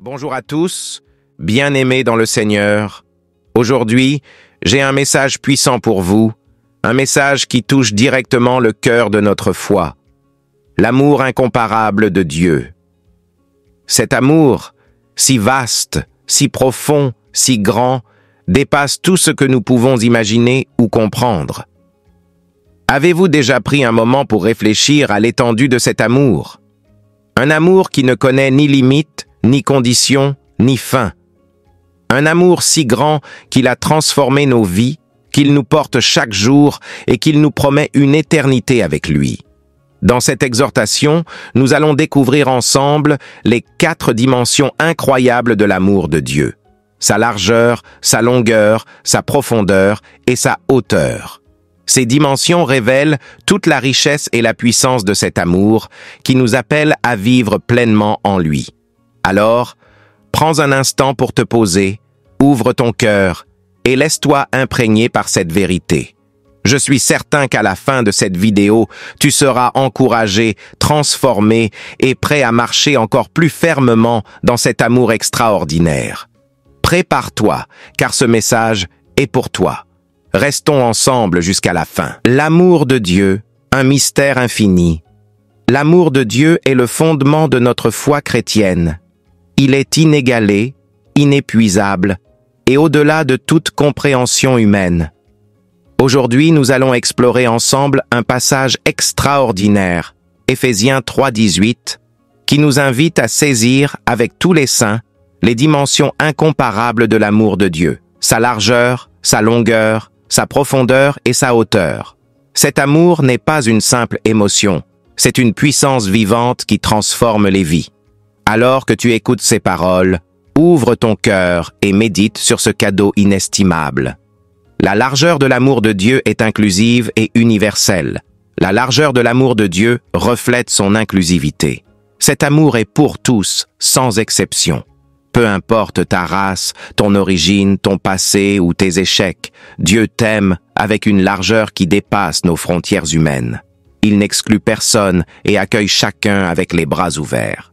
Bonjour à tous, bien-aimés dans le Seigneur. Aujourd'hui, j'ai un message puissant pour vous, un message qui touche directement le cœur de notre foi. L'amour incomparable de Dieu. Cet amour, si vaste, si profond, si grand, dépasse tout ce que nous pouvons imaginer ou comprendre. Avez-vous déjà pris un moment pour réfléchir à l'étendue de cet amour? Un amour qui ne connaît ni limite, ni condition, ni fin. Un amour si grand qu'il a transformé nos vies, qu'il nous porte chaque jour et qu'il nous promet une éternité avec lui. Dans cette exhortation, nous allons découvrir ensemble les 4 dimensions incroyables de l'amour de Dieu. Sa largeur, sa longueur, sa profondeur et sa hauteur. Ces dimensions révèlent toute la richesse et la puissance de cet amour qui nous appelle à vivre pleinement en lui. Alors, prends un instant pour te poser, ouvre ton cœur et laisse-toi imprégner par cette vérité. Je suis certain qu'à la fin de cette vidéo, tu seras encouragé, transformé et prêt à marcher encore plus fermement dans cet amour extraordinaire. Prépare-toi, car ce message est pour toi. Restons ensemble jusqu'à la fin. L'amour de Dieu, un mystère infini. L'amour de Dieu est le fondement de notre foi chrétienne. Il est inégalé, inépuisable et au-delà de toute compréhension humaine. Aujourd'hui, nous allons explorer ensemble un passage extraordinaire, Éphésiens 3:18, qui nous invite à saisir avec tous les saints les dimensions incomparables de l'amour de Dieu, sa largeur, sa longueur, sa profondeur et sa hauteur. Cet amour n'est pas une simple émotion, c'est une puissance vivante qui transforme les vies. Alors que tu écoutes ces paroles, ouvre ton cœur et médite sur ce cadeau inestimable. La largeur de l'amour de Dieu est inclusive et universelle. La largeur de l'amour de Dieu reflète son inclusivité. Cet amour est pour tous, sans exception. Peu importe ta race, ton origine, ton passé ou tes échecs, Dieu t'aime avec une largeur qui dépasse nos frontières humaines. Il n'exclut personne et accueille chacun avec les bras ouverts.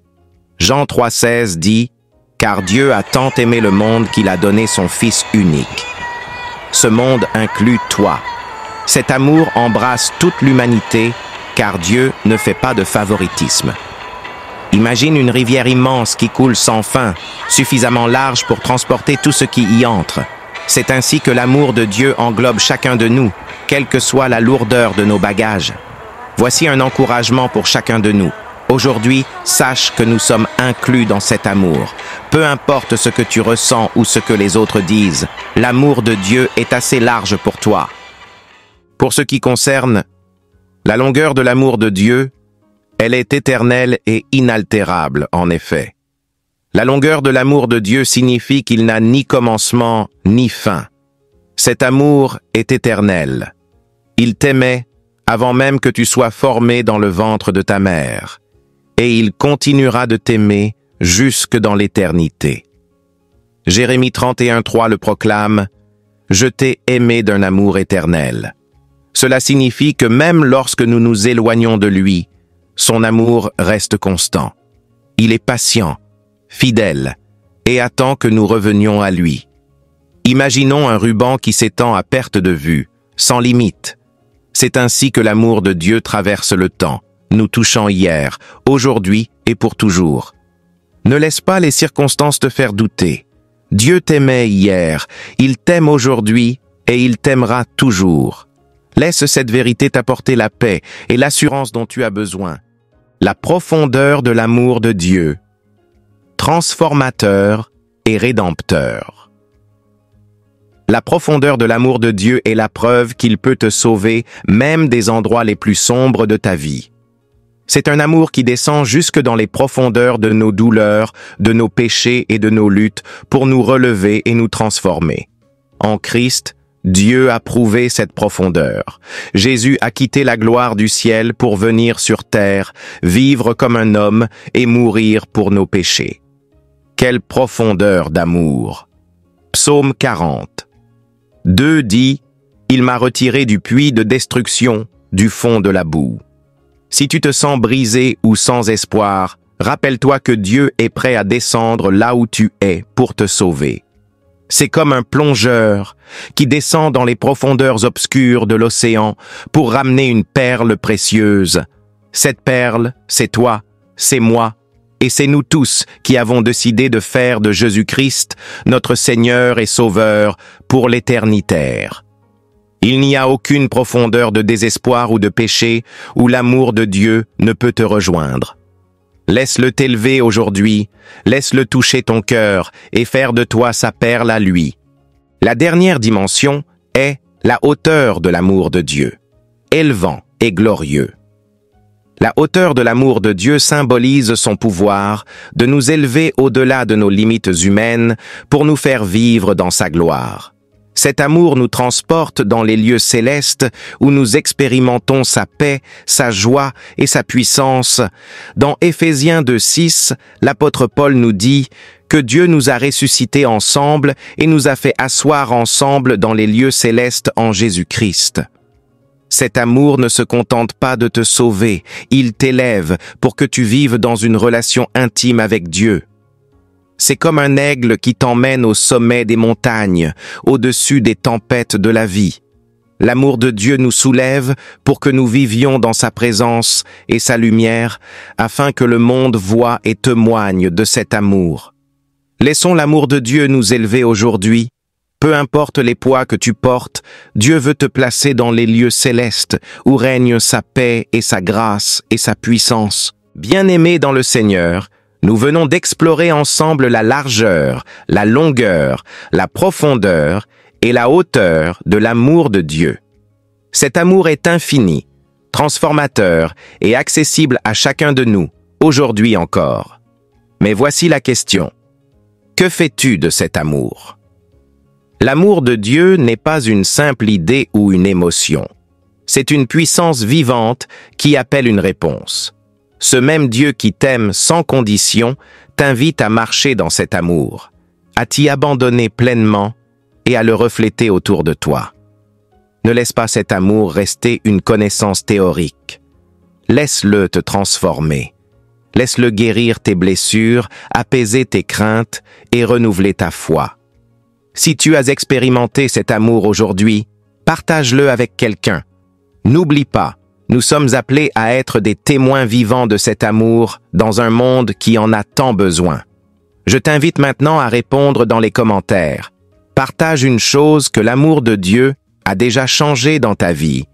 Jean 3,16 dit « Car Dieu a tant aimé le monde qu'il a donné son Fils unique. » Ce monde inclut toi. Cet amour embrasse toute l'humanité, car Dieu ne fait pas de favoritisme. Imagine une rivière immense qui coule sans fin, suffisamment large pour transporter tout ce qui y entre. C'est ainsi que l'amour de Dieu englobe chacun de nous, quelle que soit la lourdeur de nos bagages. Voici un encouragement pour chacun de nous. Aujourd'hui, sache que nous sommes inclus dans cet amour. Peu importe ce que tu ressens ou ce que les autres disent, l'amour de Dieu est assez large pour toi. Pour ce qui concerne la longueur de l'amour de Dieu, elle est éternelle et inaltérable, en effet. La longueur de l'amour de Dieu signifie qu'il n'a ni commencement ni fin. Cet amour est éternel. Il t'aimait avant même que tu sois formé dans le ventre de ta mère. Et il continuera de t'aimer jusque dans l'éternité. Jérémie 31:3 le proclame « Je t'ai aimé d'un amour éternel ». Cela signifie que même lorsque nous nous éloignons de lui, son amour reste constant. Il est patient, fidèle, et attend que nous revenions à lui. Imaginons un ruban qui s'étend à perte de vue, sans limite. C'est ainsi que l'amour de Dieu traverse le temps, nous touchant hier, aujourd'hui et pour toujours. Ne laisse pas les circonstances te faire douter. Dieu t'aimait hier, il t'aime aujourd'hui et il t'aimera toujours. Laisse cette vérité t'apporter la paix et l'assurance dont tu as besoin. La profondeur de l'amour de Dieu, transformateur et rédempteur. La profondeur de l'amour de Dieu est la preuve qu'il peut te sauver même des endroits les plus sombres de ta vie. C'est un amour qui descend jusque dans les profondeurs de nos douleurs, de nos péchés et de nos luttes pour nous relever et nous transformer. En Christ, Dieu a prouvé cette profondeur. Jésus a quitté la gloire du ciel pour venir sur terre, vivre comme un homme et mourir pour nos péchés. Quelle profondeur d'amour! Psaume 40. 2 dit « Il m'a retiré du puits de destruction, du fond de la boue. » Si tu te sens brisé ou sans espoir, Rappelle-toi que Dieu est prêt à descendre là où tu es pour te sauver. C'est comme un plongeur qui descend dans les profondeurs obscures de l'océan pour ramener une perle précieuse. Cette perle, c'est toi, c'est moi, et c'est nous tous qui avons décidé de faire de Jésus-Christ notre Seigneur et Sauveur pour l'éternitaire. Il n'y a aucune profondeur de désespoir ou de péché où l'amour de Dieu ne peut te rejoindre. Laisse-le t'élever aujourd'hui, laisse-le toucher ton cœur et faire de toi sa perle à lui. La dernière dimension est la hauteur de l'amour de Dieu, élevant et glorieux. La hauteur de l'amour de Dieu symbolise son pouvoir de nous élever au-delà de nos limites humaines pour nous faire vivre dans sa gloire. Cet amour nous transporte dans les lieux célestes où nous expérimentons sa paix, sa joie et sa puissance. Dans Éphésiens 2:6, l'apôtre Paul nous dit que Dieu nous a ressuscités ensemble et nous a fait asseoir ensemble dans les lieux célestes en Jésus-Christ. Cet amour ne se contente pas de te sauver, il t'élève pour que tu vives dans une relation intime avec Dieu. C'est comme un aigle qui t'emmène au sommet des montagnes, au-dessus des tempêtes de la vie. L'amour de Dieu nous soulève pour que nous vivions dans sa présence et sa lumière, afin que le monde voie et témoigne de cet amour. Laissons l'amour de Dieu nous élever aujourd'hui. Peu importe les poids que tu portes, Dieu veut te placer dans les lieux célestes où règnent sa paix et sa grâce et sa puissance. Bien-aimés dans le Seigneur, nous venons d'explorer ensemble la largeur, la longueur, la profondeur et la hauteur de l'amour de Dieu. Cet amour est infini, transformateur et accessible à chacun de nous, aujourd'hui encore. Mais voici la question. Que fais-tu de cet amour? L'amour de Dieu n'est pas une simple idée ou une émotion. C'est une puissance vivante qui appelle une réponse. Ce même Dieu qui t'aime sans condition t'invite à marcher dans cet amour, à t'y abandonner pleinement et à le refléter autour de toi. Ne laisse pas cet amour rester une connaissance théorique. Laisse-le te transformer. Laisse-le guérir tes blessures, apaiser tes craintes et renouveler ta foi. Si tu as expérimenté cet amour aujourd'hui, partage-le avec quelqu'un. N'oublie pas, nous sommes appelés à être des témoins vivants de cet amour dans un monde qui en a tant besoin. Je t'invite maintenant à répondre dans les commentaires. Partage une chose que l'amour de Dieu a déjà changé dans ta vie,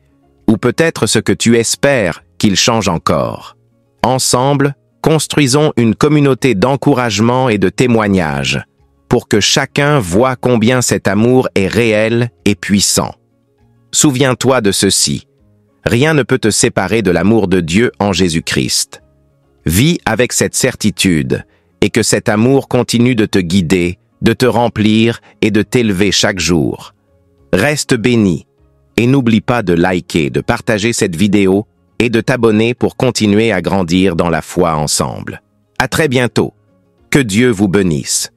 ou peut-être ce que tu espères qu'il change encore. Ensemble, construisons une communauté d'encouragement et de témoignages, pour que chacun voie combien cet amour est réel et puissant. Souviens-toi de ceci. Rien ne peut te séparer de l'amour de Dieu en Jésus-Christ. Vis avec cette certitude et que cet amour continue de te guider, de te remplir et de t'élever chaque jour. Reste béni et n'oublie pas de liker, de partager cette vidéo et de t'abonner pour continuer à grandir dans la foi ensemble. À très bientôt. Que Dieu vous bénisse.